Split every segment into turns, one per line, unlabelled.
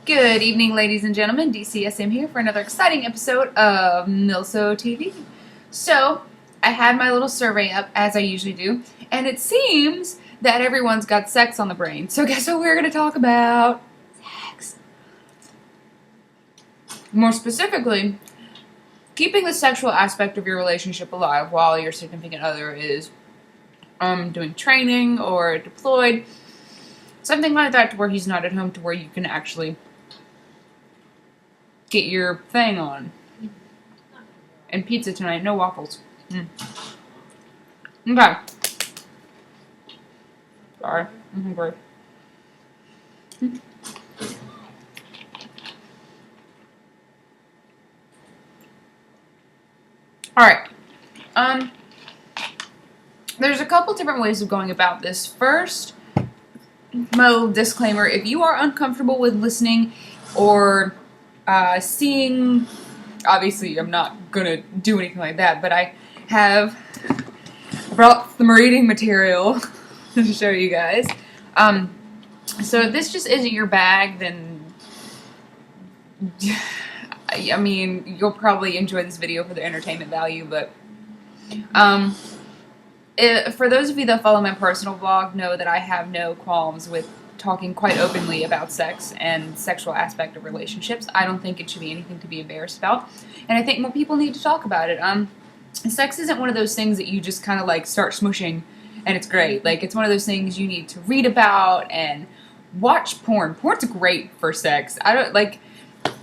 Good evening, ladies and gentlemen. DCSM here for another exciting episode of MilSO TV. So, I had my little survey up, as I usually do, and it seems that everyone's got sex on the brain. So guess what we're going to talk about? Sex. More specifically, keeping the sexual aspect of your relationship alive while your significant other is doing training or deployed. Something like that to where he's not at home, to where you can actually get your thing on. And pizza tonight, no waffles. Okay. Sorry, I'm hungry. Alright. There's a couple different ways of going about this. First, my little disclaimer, if you are uncomfortable with listening or seeing, obviously I'm not gonna do anything like that, but I have brought some reading material to show you guys. So if this just isn't your bag, then I mean, you'll probably enjoy this video for the entertainment value, but for those of you that follow my personal blog, know that I have no qualms with talking quite openly about sex and sexual aspect of relationships. I don't think it should be anything to be embarrassed about, and I think more people need to talk about it. Sex isn't one of those things that you just kind of like start smooshing and it's great. Like, it's one of those things you need to read about and watch porn. Porn's great for sex. I don't like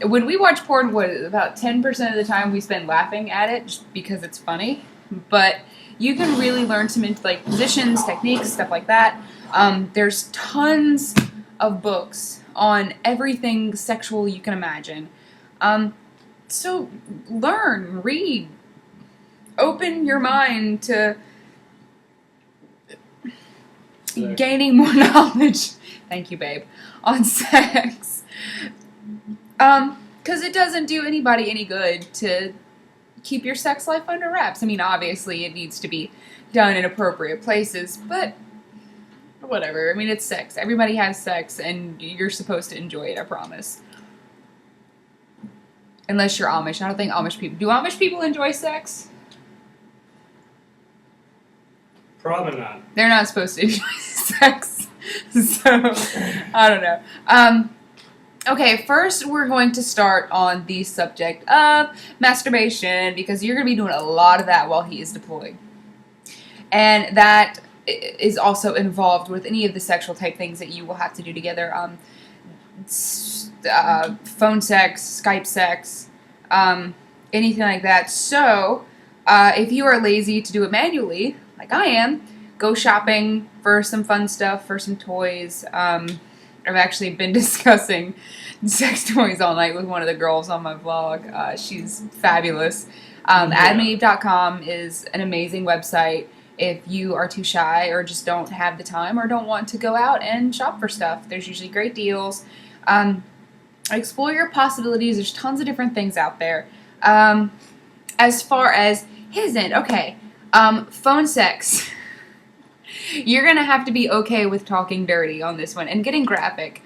when we watch porn. What, about 10% of the time we spend laughing at it just because it's funny, but you can really learn some like positions, techniques, stuff like that. There's tons of books on everything sexual you can imagine. So learn, read, open your mind to gaining more knowledge. Thank you, babe. On sex. Because it doesn't do anybody any good to keep your sex life under wraps. I mean, obviously it needs to be done in appropriate places, but whatever. I mean, it's sex. Everybody has sex, and you're supposed to enjoy it, I promise. Unless you're Amish. I don't think Amish people... Do Amish people enjoy sex?
Probably not.
They're not supposed to enjoy sex. So, I don't know. Okay, first we're going to start on the subject of masturbation, because you're going to be doing a lot of that while he is deployed. And that is also involved with any of the sexual type things that you will have to do together. Phone sex, Skype sex, anything like that. So, if you are lazy to do it manually, like I am, go shopping for some fun stuff, for some toys. I've actually been discussing sex toys all night with one of the girls on my vlog. She's fabulous. Adamandeve.com is an amazing website if you are too shy or just don't have the time or don't want to go out and shop for stuff. There's usually great deals. Explore your possibilities. There's tons of different things out there. As far as his end, okay, phone sex. You're going to have to be okay with talking dirty on this one and getting graphic.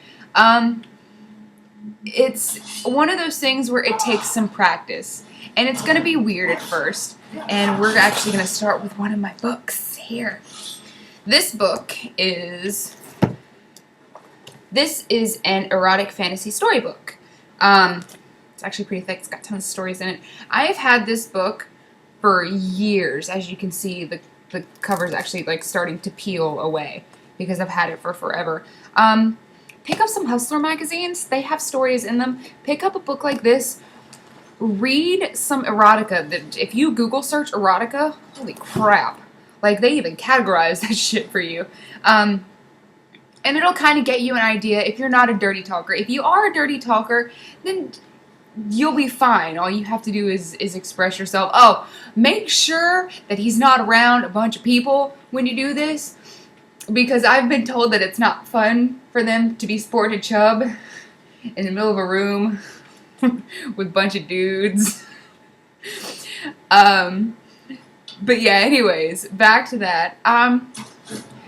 It's one of those things where it takes some practice. And it's going to be weird at first. And we're actually going to start with one of my books here. This book is... This is an erotic fantasy storybook. It's actually pretty thick. It's got tons of stories in it. I have had this book for years. As you can see, the cover's actually like starting to peel away because I've had it for forever. Pick up some Hustler magazines. They have stories in them. Pick up a book like this. Read some erotica. If you Google search erotica, holy crap. Like, they even categorize that shit for you. And it'll kind of get you an idea if you're not a dirty talker. If you are a dirty talker, then you'll be fine. All you have to do is express yourself. Oh, make sure that he's not around a bunch of people when you do this, because I've been told that it's not fun for them to be sported chub in the middle of a room with a bunch of dudes. But yeah, anyways, back to that.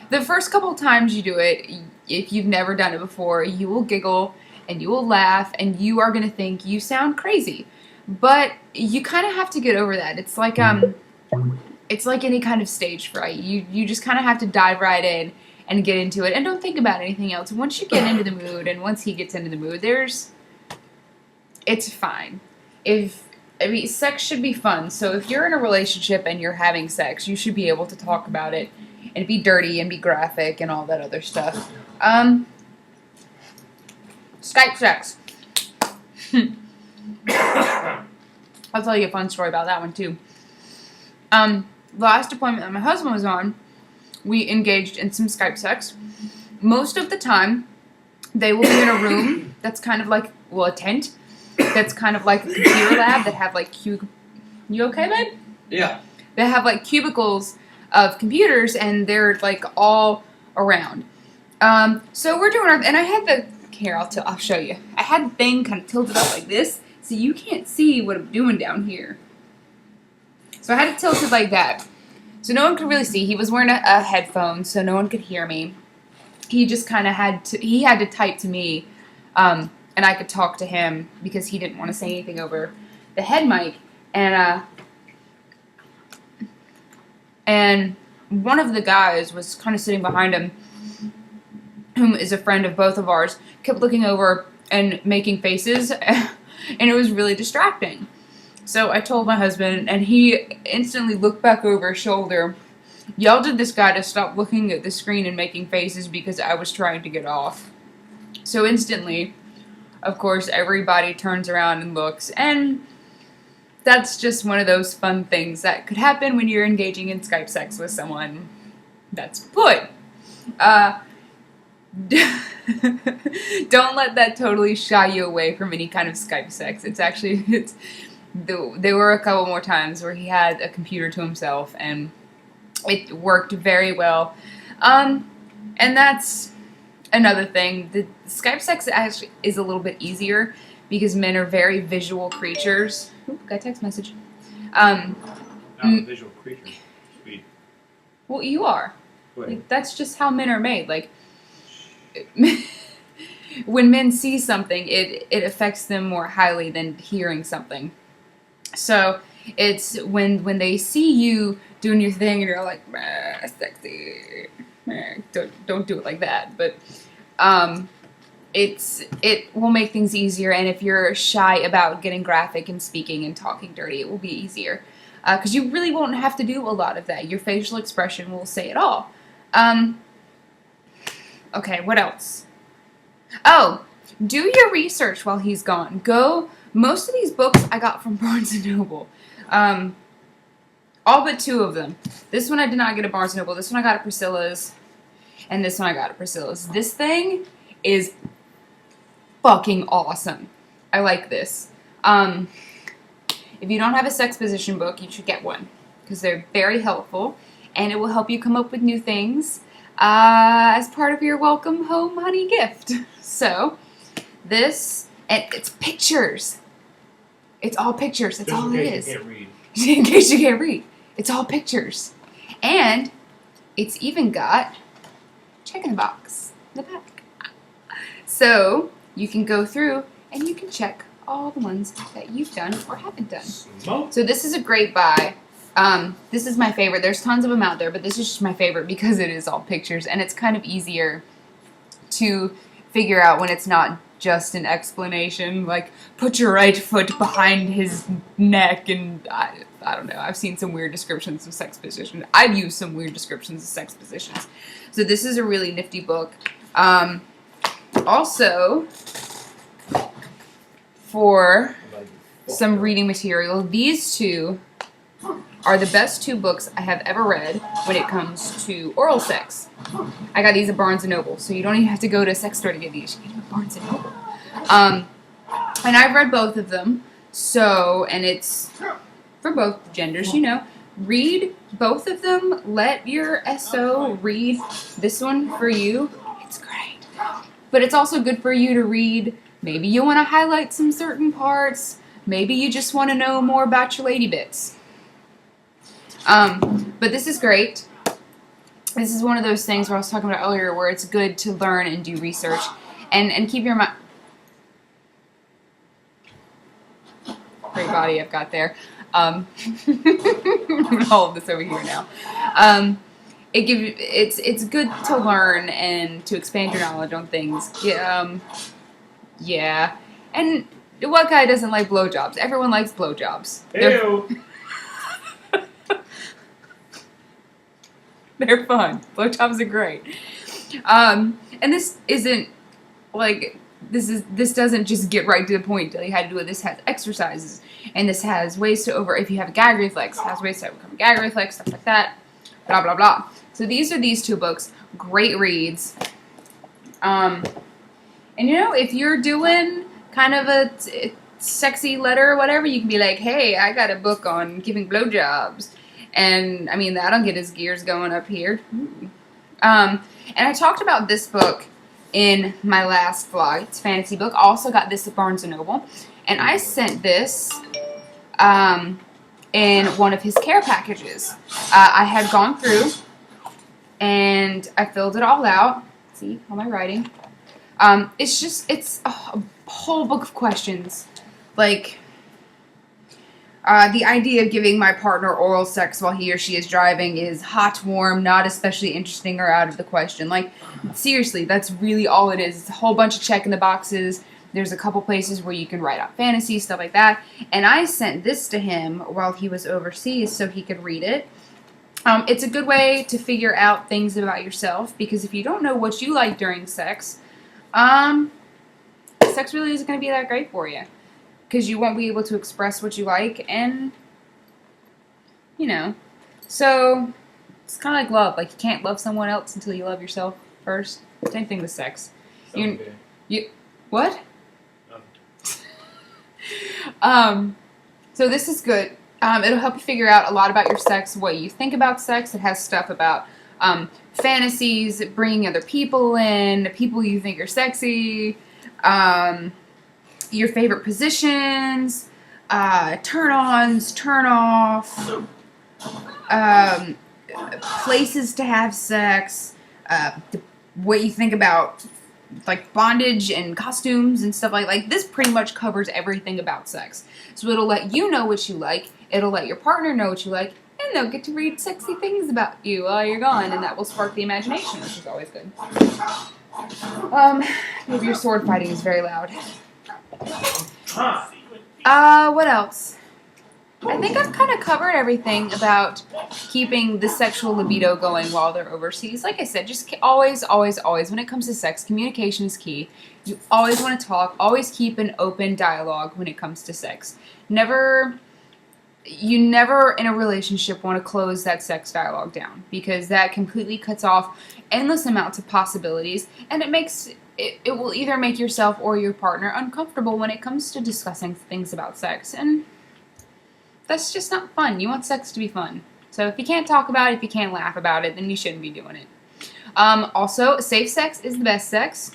The first couple times you do it, if you've never done it before, you will giggle and you will laugh, and you are going to think you sound crazy. But you kind of have to get over that. It's like any kind of stage fright. You just kind of have to dive right in and get into it, and don't think about anything else. Once you get into the mood, and once he gets into the mood, it's fine. Sex should be fun. So if you're in a relationship and you're having sex, you should be able to talk about it and be dirty and be graphic and all that other stuff. Skype sex. I'll tell you a fun story about that one too. The last deployment that my husband was on, we engaged in some Skype sex. Most of the time, they will be in a room that's kind of like, a tent. That's kind of like a computer lab that have like you okay, babe?
Yeah.
They have like cubicles of computers, and they're like all around. So we're doing and I had I'll show you. I had the thing kind of tilted up like this, so you can't see what I'm doing down here. So I had it tilted like that, so no one could really see. He was wearing a headphone, so no one could hear me. He just kind of had to type to me. And I could talk to him because he didn't want to say anything over the head mic. And one of the guys was kind of sitting behind him, whom is a friend of both of ours, kept looking over and making faces, and it was really distracting. So I told my husband, and he instantly looked back over his shoulder, yelled at this guy to stop looking at the screen and making faces because I was trying to get off. So instantly, of course, everybody turns around and looks, and that's just one of those fun things that could happen when you're engaging in Skype sex with someone that's employed. Don't let that totally shy you away from any kind of Skype sex. There were a couple more times where he had a computer to himself, and it worked very well. And that's another thing. The Skype sex actually is a little bit easier because men are very visual creatures. Oop, got a text message.
Not a visual creature. Sweet.
Well, you are. Like, that's just how men are made. Like, when men see something, it affects them more highly than hearing something. So it's when they see you doing your thing and you're like, sexy. Don't do it like that. But it will make things easier. And if you're shy about getting graphic and speaking and talking dirty, it will be easier. Because you really won't have to do a lot of that. Your facial expression will say it all. Okay, what else? Oh, do your research while he's gone. Most of these books I got from Barnes & Noble. All but two of them. This one I did not get at Barnes & Noble. This one I got at Priscilla's. And this one I got at Priscilla's. This thing is fucking awesome. I like this. If you don't have a sex position book, you should get one. Because they're very helpful. And it will help you come up with new things as part of your welcome home honey gift. So, this, and it's pictures. It's all pictures. That's all it is. In case you can't read. It's all pictures. And it's even got check in the box in the back. So, you can go through and you can check all the ones that you've done or haven't done. So this is a great buy. This is my favorite. There's tons of them out there, but this is just my favorite because it is all pictures, and it's kind of easier to figure out when it's not just an explanation, like put your right foot behind his neck, and I don't know. I've seen some weird descriptions of sex positions. I've used some weird descriptions of sex positions. So this is a really nifty book. Also, for some reading material, these two are the best two books I have ever read when it comes to oral sex. I got these at Barnes & Noble, so you don't even have to go to a sex store to get these. You can get them at Barnes & Noble. And I've read both of them, and it's for both genders, you know. Read both of them. Let your SO read this one for you. It's great. But it's also good for you to read. Maybe you want to highlight some certain parts. Maybe you just want to know more about your lady bits. But this is great. This is one of those things where I was talking about earlier where it's good to learn and do research. And keep your mind... great body I've got there. I'm gonna hold this over here now. It's good to learn and to expand your knowledge on things. Yeah. And what guy doesn't like blowjobs? Everyone likes blowjobs. They're fun. Blowjobs are great. And this isn't like this doesn't just get right to the point, tell you how to do it. This has exercises, and this has ways to if you have a gag reflex, it has ways to overcome a gag reflex, stuff like that. Blah blah blah. So these are these two books. Great reads. And if you're doing kind of a sexy letter or whatever, you can be like, hey, I got a book on giving blowjobs. And, I mean, that'll get his gears going up here. And I talked about this book in my last vlog. It's a fantasy book. I also got this at Barnes & Noble. And I sent this in one of his care packages. I had gone through and I filled it all out. See, all my writing. It's a whole book of questions. Like, the idea of giving my partner oral sex while he or she is driving is hot, warm, not especially interesting, or out of the question. Like, seriously, that's really all it is. It's a whole bunch of check in the boxes. There's a couple places where you can write out fantasy, stuff like that. And I sent this to him while he was overseas so he could read it. It's a good way to figure out things about yourself, because if you don't know what you like during sex, sex really isn't going to be that great for you. Because you won't be able to express what you like, and, so it's kind of like love. Like, you can't love someone else until you love yourself first. Same thing with sex. What? So this is good. It'll help you figure out a lot about your sex, what you think about sex. It has stuff about fantasies, bringing other people in, people you think are sexy, your favorite positions, turn-ons, turn-offs, places to have sex, what you think about like bondage and costumes and stuff like this pretty much covers everything about sex. So it'll let you know what you like, it'll let your partner know what you like, and they'll get to read sexy things about you while you're gone, and that will spark the imagination, which is always good. Maybe your sword fighting is very loud. What else? I think I've kind of covered everything about keeping the sexual libido going while they're overseas. Like I said, just always, when it comes to sex, communication is key. You always want to talk. Always keep an open dialogue when it comes to sex. You never in a relationship want to close that sex dialogue down, because that completely cuts off endless amounts of possibilities, and it will either make yourself or your partner uncomfortable when it comes to discussing things about sex, and that's just not fun. You want sex to be fun. So if you can't talk about it, if you can't laugh about it, then you shouldn't be doing it. Also, safe sex is the best sex.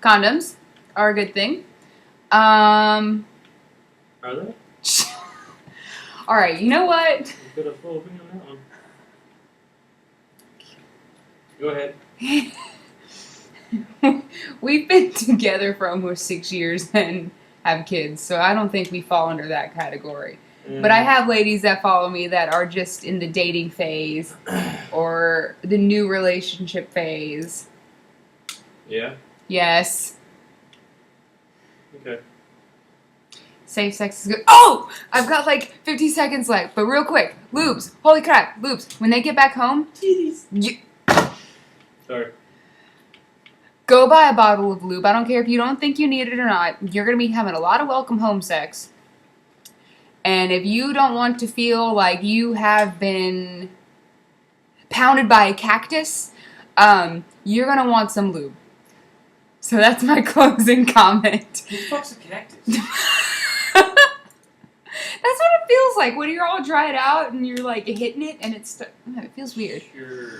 Condoms are a good thing. Are
they?
Alright, you know what?
You've got a full opinion on that one. Go ahead.
We've been together for almost 6 years and have kids, so I don't think we fall under that category. But I have ladies that follow me that are just in the dating phase or the new relationship phase.
Yeah?
Yes.
Okay.
Safe sex is good. Oh! I've got like 50 seconds left, but real quick. Lubes. Holy crap. Lubes. When they get back home,
Sorry.
go buy a bottle of lube. I don't care if you don't think you need it or not. You're going to be having a lot of welcome home sex. And if you don't want to feel like you have been pounded by a cactus, you're going to want some lube. So that's my closing comment.
Who fucks a cactus?
That's what it feels like when you're all dried out and you're like hitting it and it feels weird.
Sure.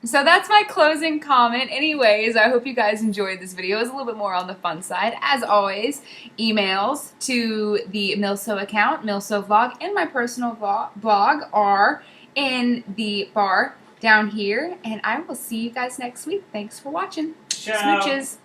So that's my closing comment. Anyways, I hope you guys enjoyed this video. It was a little bit more on the fun side. As always, emails to the MilSO account, MilSO Vlog, and my personal blog are in the bar down here. And I will see you guys next week. Thanks for watching.
Ciao.
Smooches.